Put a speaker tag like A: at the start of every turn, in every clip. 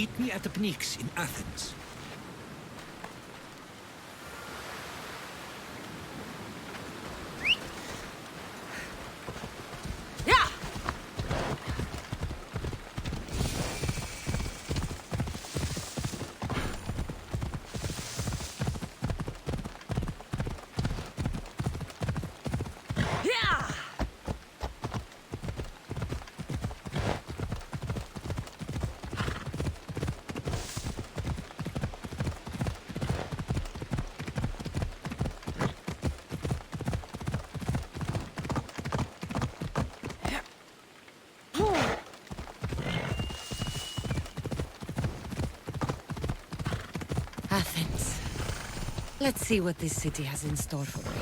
A: Meet me at the Pnyx in Athens.
B: Athens. Let's see what this city has in store for me.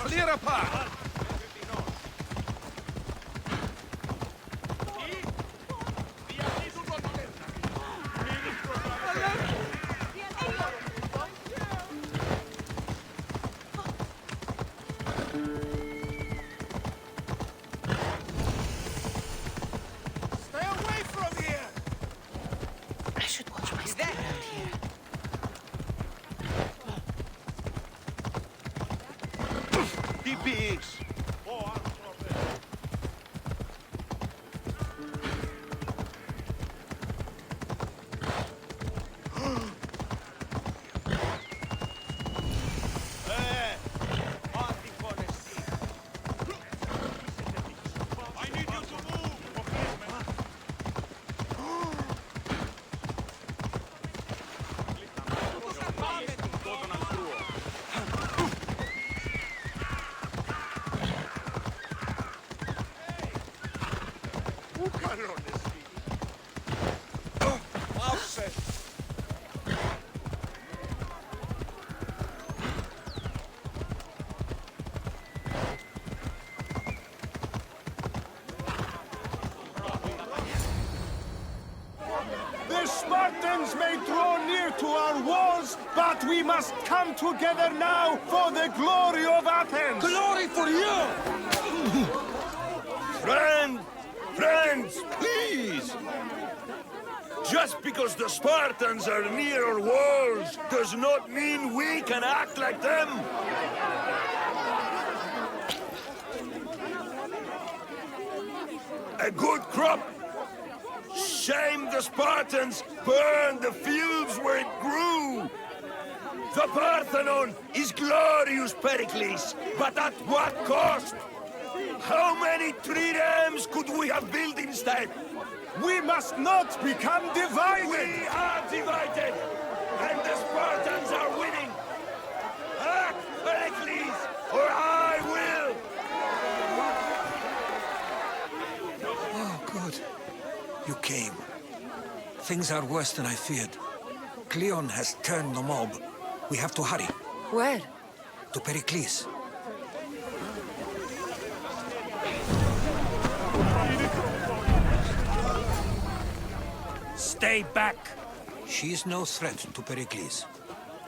C: Clear apart!
D: Stay away from here!
B: I should watch my step around here.
D: DPX! The Spartans may draw near to our walls, but we must come together now for the glory of Athens!
C: Glory for you!
E: Friends, please! Just because the Spartans are near our walls does not mean we can act like them! A good crop! Shame the Spartans burned the fields where it grew! The Parthenon is glorious, Pericles, but at what cost? How many triremes could we have built instead?
D: We must not become divided!
E: We are divided, and the Spartans are winning! Act, Pericles, or I will!
A: Oh, good. You came. Things are worse than I feared. Cleon has turned the mob. We have to hurry.
B: Where?
A: To Pericles. Stay back! She is no threat to Pericles.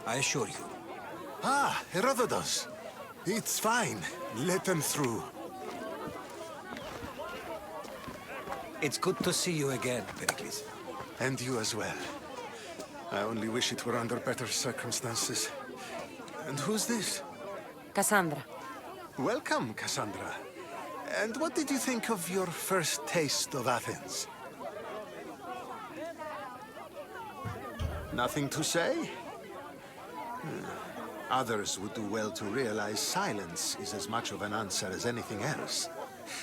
A: I assure you.
F: Ah, Herodotus. It's fine. Let them through.
A: It's good to see you again, Pericles.
F: And you as well. I only wish it were under better circumstances. And who's this?
B: Cassandra.
F: Welcome, Cassandra. And what did you think of your first taste of Athens? Nothing to say? Others would do well to realize silence is as much of an answer as anything else.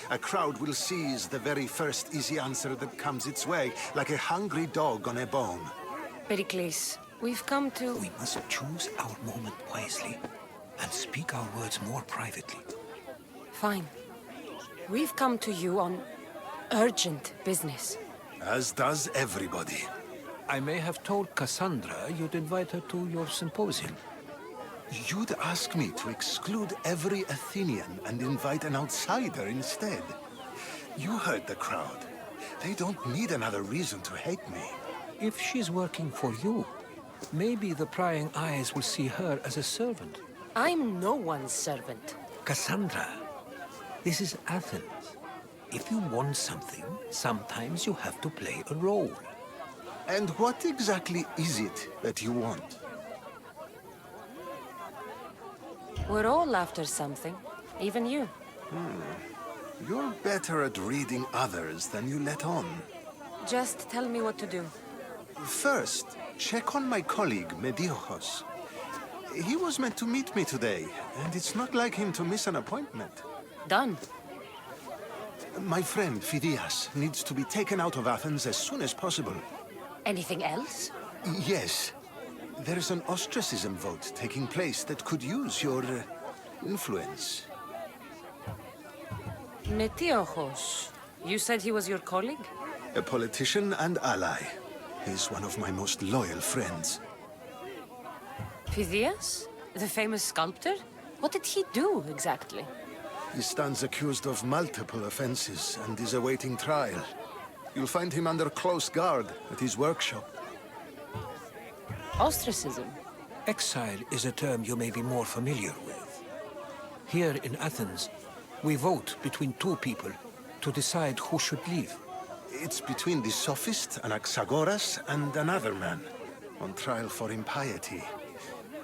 F: A crowd will seize the very first easy answer that comes its way, like a hungry dog on a bone.
B: Pericles, we've come to...
A: We must choose our moment wisely and speak our words more privately.
B: Fine. We've come to you on urgent business.
F: As does everybody.
A: I may have told Cassandra you'd invite her to your symposium.
F: You'd ask me to exclude every Athenian and invite an outsider instead. You heard the crowd. They don't need another reason to hate me.
A: If she's working for you, maybe the prying eyes will see her as a servant.
B: I'm no one's servant.
A: Cassandra, this is Athens. If you want something, sometimes you have to play a role.
F: And what exactly is it that you want?
B: We're all after something. Even you.
F: You're better at reading others than you let on.
B: Just tell me what to do.
F: First, check on my colleague, Mediochos. He was meant to meet me today, and it's not like him to miss an appointment.
B: Done.
F: My friend, Phidias, needs to be taken out of Athens as soon as possible.
B: Anything else?
F: Yes. There's an ostracism vote taking place that could use your influence.
B: Metiochos. You said he was your colleague?
F: A politician and ally. He's one of my most loyal friends.
B: Phidias? The famous sculptor? What did he do, exactly?
F: He stands accused of multiple offenses and is awaiting trial. You'll find him under close guard at his workshop.
B: Ostracism?
A: Exile is a term you may be more familiar with. Here in Athens, we vote between two people to decide who should leave.
F: It's between the sophist Anaxagoras and another man, on trial for impiety.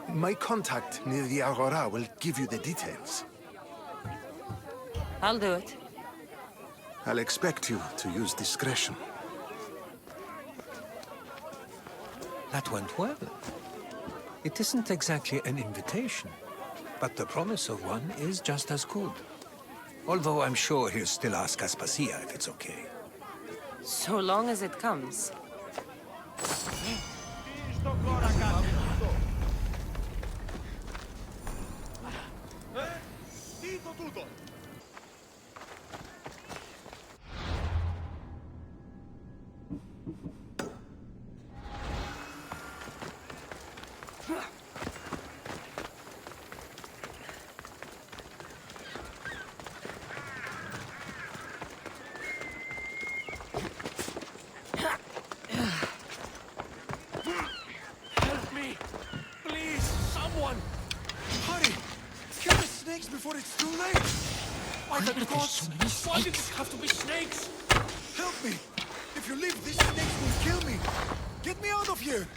F: My contact near the Agora will give you the details.
B: I'll do it.
F: I'll expect you to use discretion.
A: That went well. It isn't exactly an invitation, but the promise of one is just as good. Although I'm sure he'll still ask Aspasia if it's okay.
B: So long as it comes.
C: Before it's too late! Why did it have to be snakes? Help me! If you leave, these snakes will kill me! Get me out of here!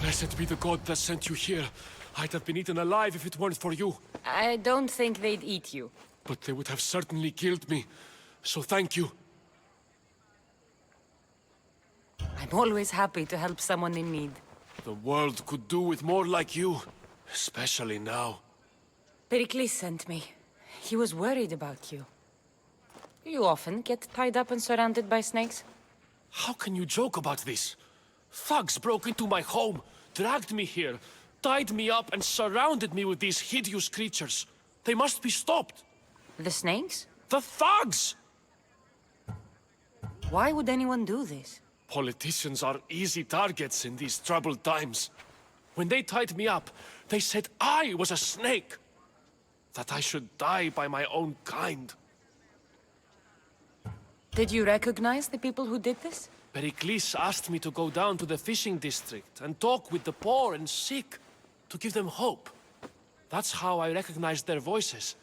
C: Blessed be the god that sent you here. I'd have been eaten alive if it weren't for you.
B: I don't think they'd eat you.
C: But they would have certainly killed me. So thank you.
B: I'm always happy to help someone in need.
C: The world could do with more like you. Especially now.
B: Pericles sent me. He was worried about you. You often get tied up and surrounded by snakes?
C: How can you joke about this? Thugs broke into my home, dragged me here, tied me up and surrounded me with these hideous creatures. They must be stopped.
B: The snakes?
C: The thugs!
B: Why would anyone do this?
C: Politicians are easy targets in these troubled times. When they tied me up, they said I was a snake. That I should die by my own kind.
B: Did you recognize the people who did this?
C: Pericles asked me to go down to the fishing district and talk with the poor and sick, to give them hope. That's how I recognized their voices.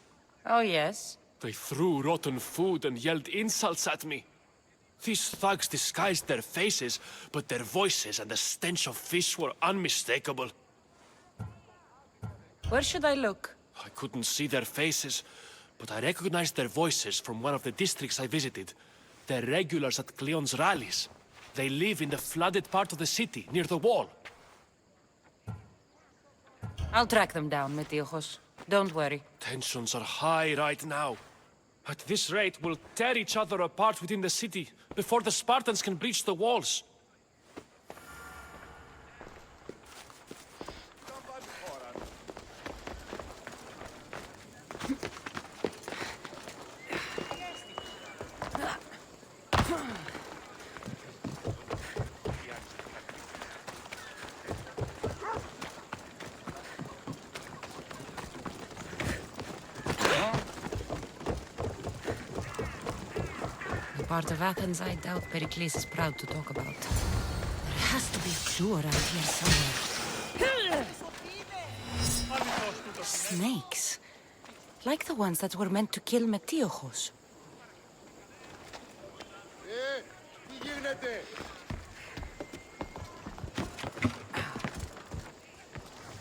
B: Oh, yes?
C: They threw rotten food and yelled insults at me. These thugs disguised their faces, but their voices and the stench of fish were unmistakable.
B: Where should I look?
C: I couldn't see their faces, but I recognized their voices from one of the districts I visited. They're regulars at Cleon's rallies. They live in the flooded part of the city, near the wall.
B: I'll track them down, Metiochos. Don't worry.
C: Tensions are high right now. At this rate, we'll tear each other apart within the city, before the Spartans can breach the walls.
B: The part of Athens I doubt Pericles is proud to talk about. There has to be a clue around here somewhere. Snakes. Like the ones that were meant to kill Metiochos.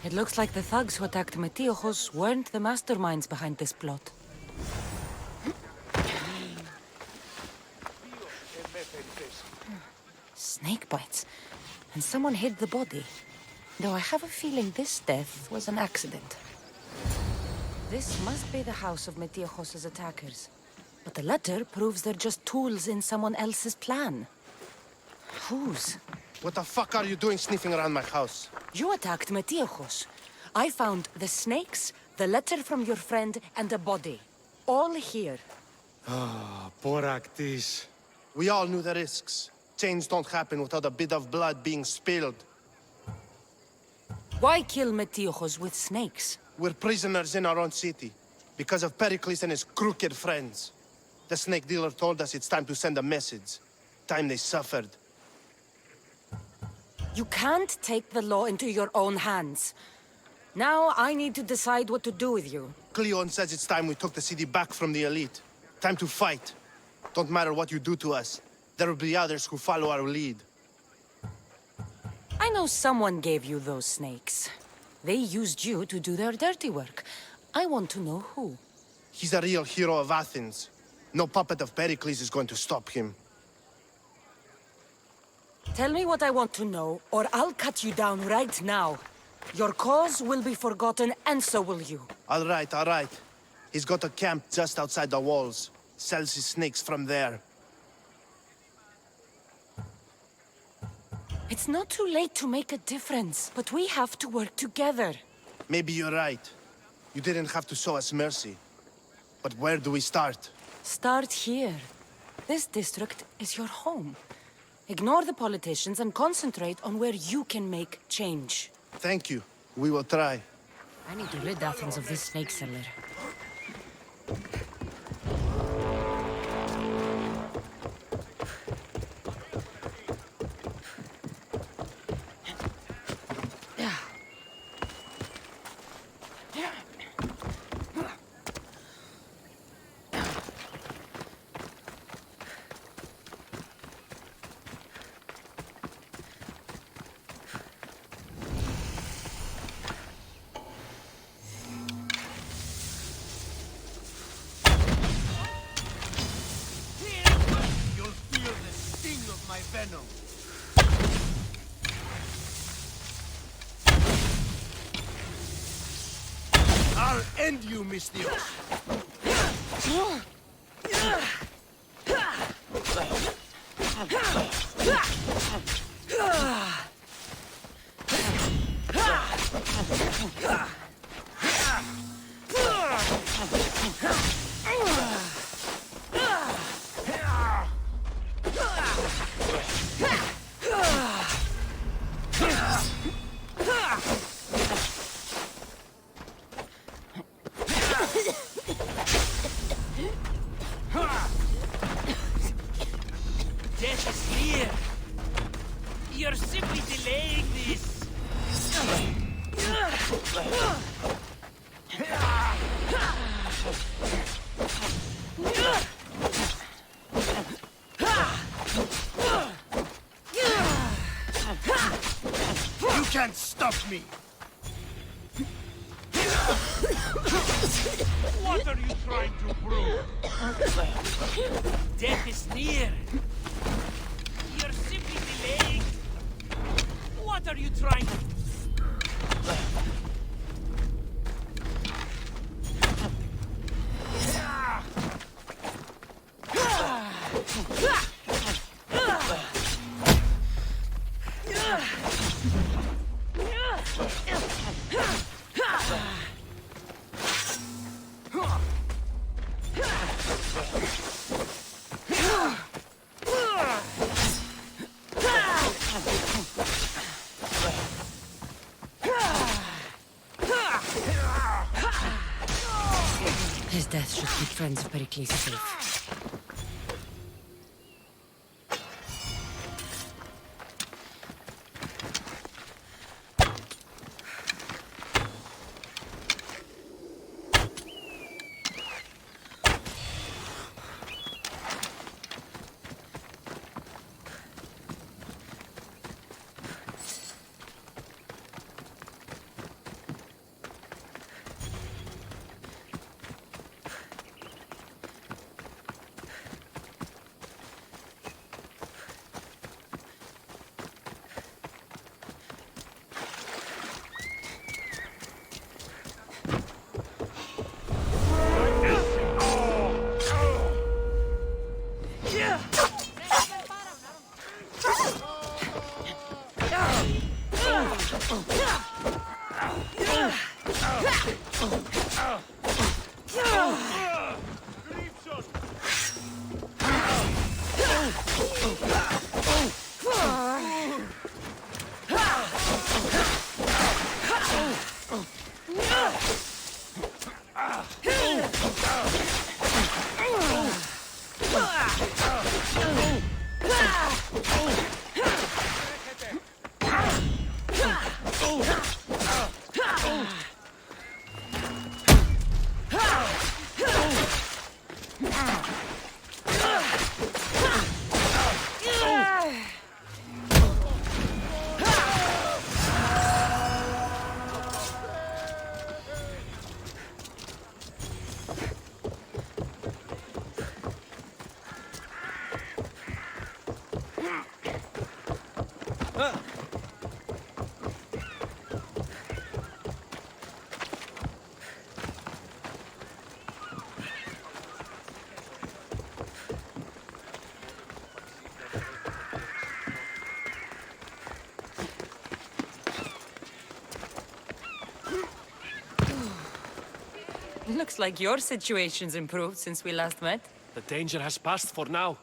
B: It looks like the thugs who attacked Metiochos weren't the masterminds behind this plot. Snake bites. And someone hid the body. Though I have a feeling this death was an accident. This must be the house of Metiochos' attackers. But the letter proves they're just tools in someone else's plan. Whose?
G: What the fuck are you doing sniffing around my house?
B: You attacked Metiochos. I found the snakes, the letter from your friend, and a body. All here.
G: Boraktis. We all knew the risks. Change don't happen without a bit of blood being spilled.
B: Why kill Metiochos with snakes?
G: We're prisoners in our own city, because of Pericles and his crooked friends. The snake dealer told us it's time to send a message. Time they suffered.
B: You can't take the law into your own hands. Now I need to decide what to do with you.
G: Cleon says it's time we took the city back from the elite. Time to fight. Don't matter what you do to us. There will be others who follow our lead.
B: I know someone gave you those snakes. They used you to do their dirty work. I want to know who.
G: He's a real hero of Athens. No puppet of Pericles is going to stop him.
B: Tell me what I want to know, or I'll cut you down right now. Your cause will be forgotten, and so will you.
G: All right. He's got a camp just outside the walls. Sells his snakes from there.
B: It's not too late to make a difference, but we have to work together.
G: Maybe you're right. You didn't have to show us mercy. But where do we start?
B: Start here. This district is your home. Ignore the politicians and concentrate on where you can make change.
G: Thank you. We will try.
B: I need to rid Athens of this snake seller.
C: You'll feel the sting of my venom. I'll end you, Mystios. Death is here. You're simply delaying this. You can't stop me. What are you trying to prove? Death is near. You're simply delaying. What are you trying to...
B: keep friends of Pericles safe. Looks like your situation's improved since we last met.
H: The danger has passed for now.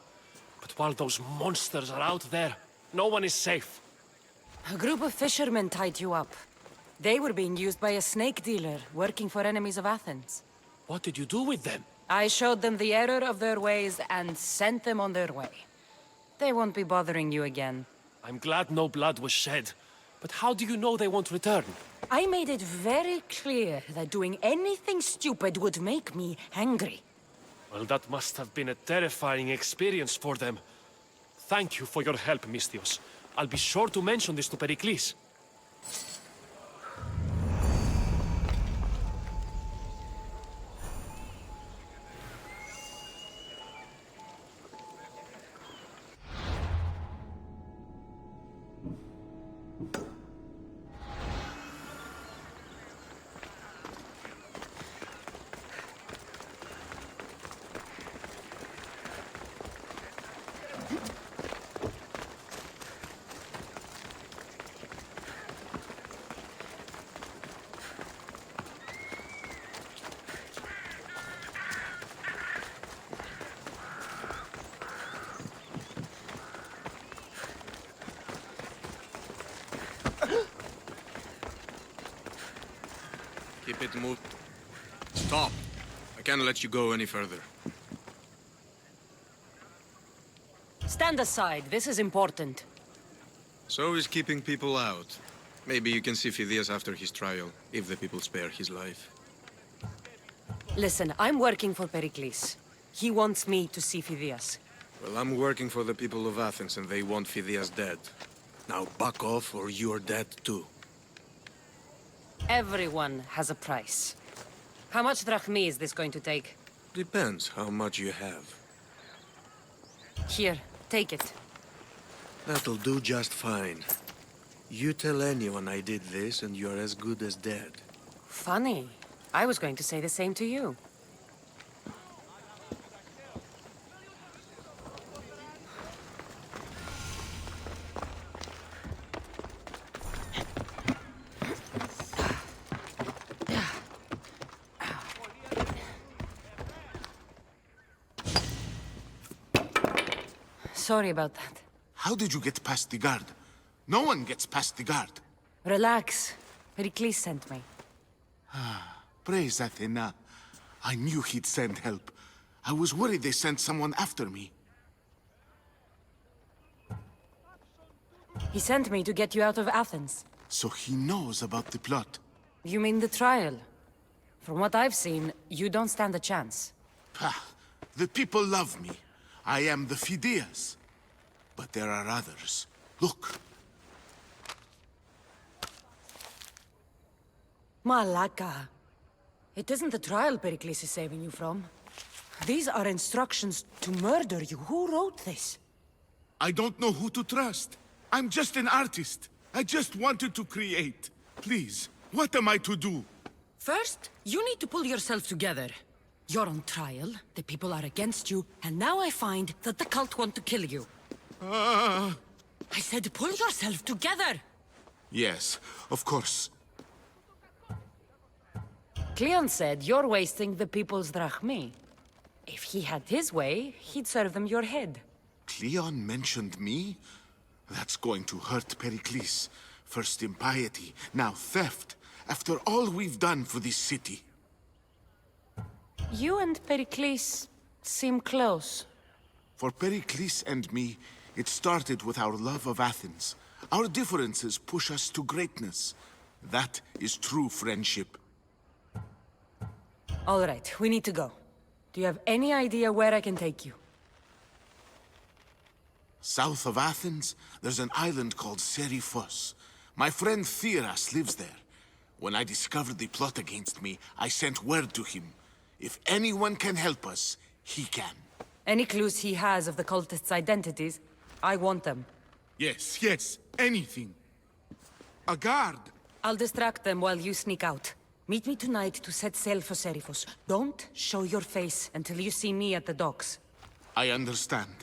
H: But while those monsters are out there, no one is safe.
B: A group of fishermen tied you up. They were being used by a snake dealer working for enemies of Athens.
H: What did you do with them?
B: I showed them the error of their ways and sent them on their way. They won't be bothering you again.
H: I'm glad no blood was shed. But how do you know they won't return?
B: I made it very clear that doing anything stupid would make me angry.
H: Well, that must have been a terrifying experience for them. Thank you for your help, Misthios. I'll be sure to mention this to Pericles.
I: Keep it moved. Stop! I can't let you go any further.
B: Stand aside. This is important.
I: So is keeping people out. Maybe you can see Phidias after his trial, if the people spare his life.
B: Listen, I'm working for Pericles. He wants me to see Phidias.
I: Well, I'm working for the people of Athens, and they want Phidias dead. Now back off, or you're dead too.
B: Everyone has a price. How much drachmi is this going to take?
I: Depends how much you have.
B: Here, take it.
I: That'll do just fine. You tell anyone I did this, and you're as good as dead.
B: Funny. I was going to say the same to you. Sorry about that.
J: How did you get past the guard? No one gets past the guard.
B: Relax. Pericles sent me.
J: Praise Athena. I knew he'd send help. I was worried they sent someone after me.
B: He sent me to get you out of Athens.
J: So he knows about the plot.
B: You mean the trial? From what I've seen, you don't stand a chance.
J: Pah! The people love me. I am the Phidias. But there are others. Look.
B: Malaka. It isn't the trial Pericles is saving you from. These are instructions to murder you. Who wrote this?
J: I don't know who to trust. I'm just an artist. I just wanted to create. Please, what am I to do?
B: First, you need to pull yourself together. You're on trial, the people are against you, and now I find that the cult want to kill you. I said pull yourself together!
J: Yes, of course.
B: Cleon said you're wasting the people's drachmi. If he had his way, he'd serve them your head.
J: Cleon mentioned me? That's going to hurt Pericles. First impiety, now theft. After all we've done for this city.
B: You and Pericles seem close.
J: For Pericles and me, it started with our love of Athens. Our differences push us to greatness. That is true friendship.
B: All right, we need to go. Do you have any idea where I can take you?
J: South of Athens, there's an island called Seriphos. My friend Theras lives there. When I discovered the plot against me, I sent word to him. If anyone can help us, he can.
B: Any clues he has of the cultists' identities? I want them.
J: Yes, yes, anything. A guard!
B: I'll distract them while you sneak out. Meet me tonight to set sail for Seriphos. Don't show your face until you see me at the docks.
J: I understand.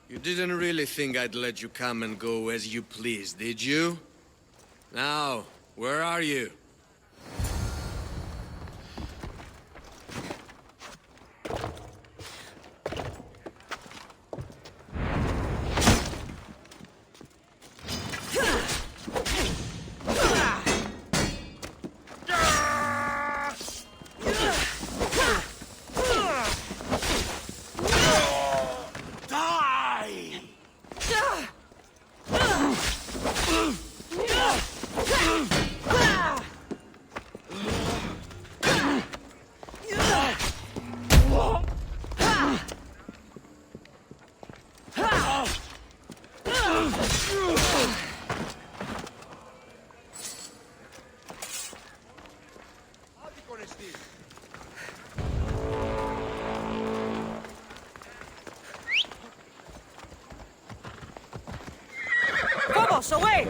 E: You didn't really think I'd let you come and go as you please, did you? Now, where are you?
B: Vamos, away!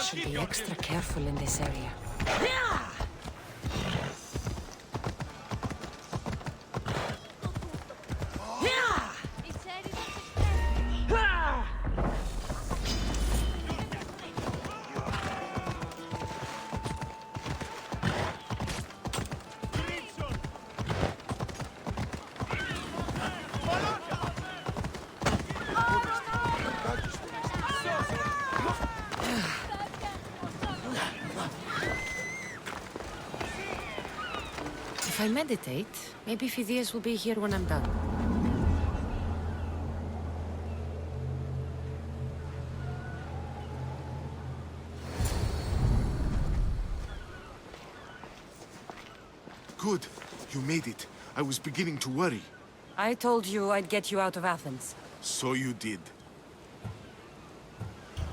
B: Should be extra careful in this area. If I meditate, maybe Phidias will be here when I'm done.
J: Good. You made it. I was beginning to worry.
B: I told you I'd get you out of Athens.
J: So you did.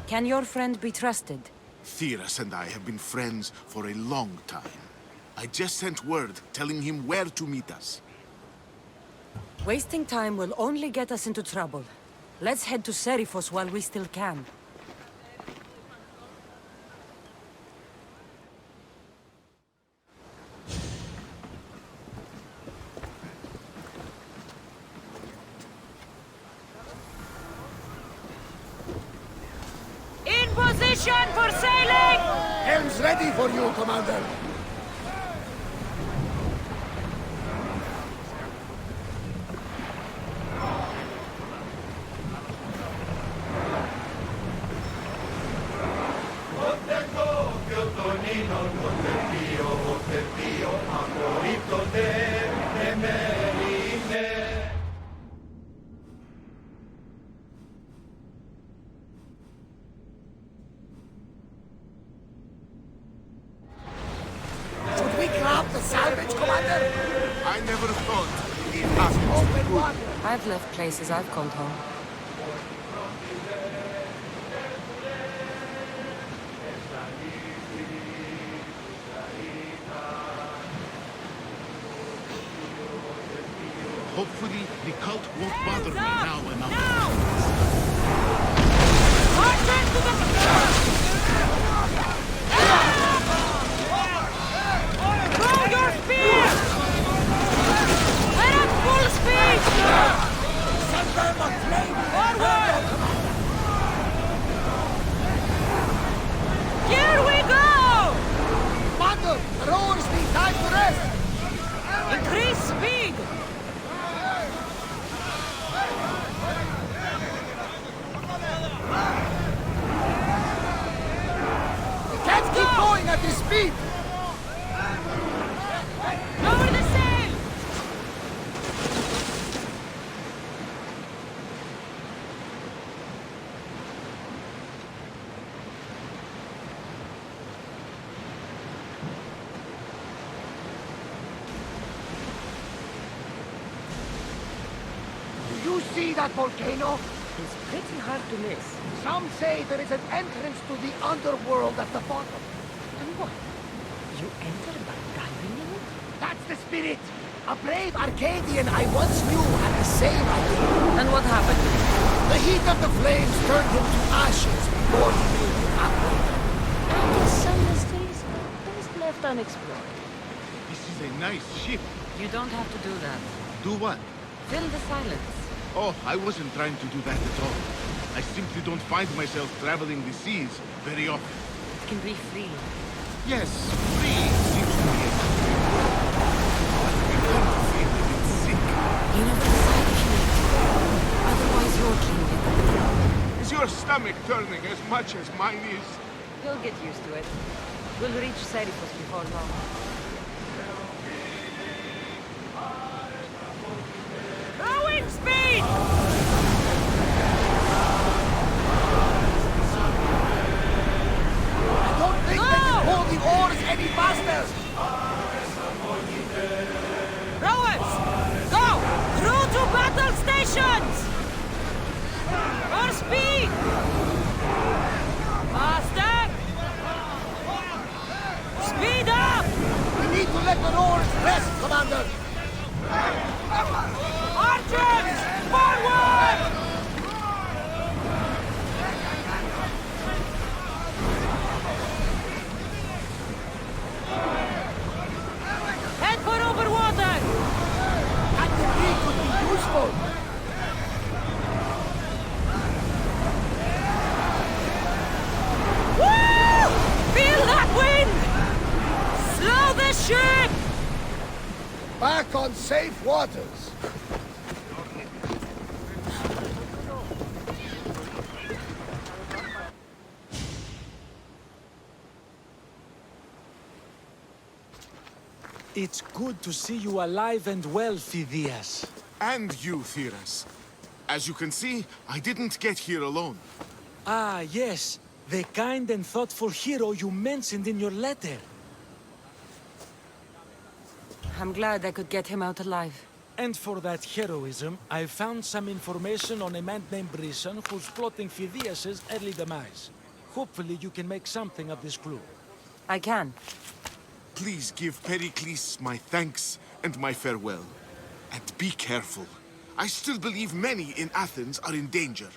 B: Can your friend be trusted?
J: Theras and I have been friends for a long time. I just sent word telling him where to meet us.
B: Wasting time will only get us into trouble. Let's head to Serifos while we still can. In position for sailing!
D: Helm's ready for you, Commander. Should we grab the salvage, Commander?
J: I never thought it happened.
D: Open water.
B: I've left places I've called home.
J: Hopefully, the cult won't bother me now and now.
B: Marching to the... Throw your spear! We're at full speed!
D: Send them a flame.
B: Forward! Here we go!
D: Commander, the rowers need time to rest.
B: Increase speed!
D: Can't keep going at this speed.
B: Lower the sail!
D: Do you see that volcano?
B: It's pretty hard to miss.
D: Some say there is an entrance to the underworld at the bottom.
B: And what? You enter by diving in it?
D: That's the spirit. A brave Arcadian I once knew had the same idea.
B: And what happened?
D: The heat of the flames turned him to ashes before he made it halfway.
B: I guess some mysteries best left unexplored.
J: This is a nice ship.
B: You don't have to do that.
J: Do what?
B: Fill the silence.
J: Oh, I wasn't trying to do that at all. I simply don't find myself traveling the seas very often.
B: It can be free.
J: Yes, free seems to be a but I kind of feel a bit sick.
B: You never decided to eat. Otherwise you're kingdom.
J: Is your stomach turning as much as mine is?
B: You'll get used to it. We'll reach Serifos before long. Rowing speed!
D: I don't think they can hold the oars any faster.
B: Rowers! Go! Through to battle stations! More speed! Faster! Speed up!
D: We need to let the rowers rest, Commander.
B: Archers! Forward! Head for over water!
D: That debris could be useful.
B: Woo! Feel that wind! Slow the ship!
D: Back on safe waters.
C: It's good to see you alive and well, Phidias.
J: And you, Theras. As you can see, I didn't get here alone.
C: Ah, yes. The kind and thoughtful hero you mentioned in your letter.
B: I'm glad I could get him out alive.
K: And for that heroism, I found some information on a man named Brisson who's plotting Phidias' early demise. Hopefully you can make something of this clue.
B: I can.
J: Please give Pericles my thanks and my farewell. And be careful. I still believe many in Athens are in danger.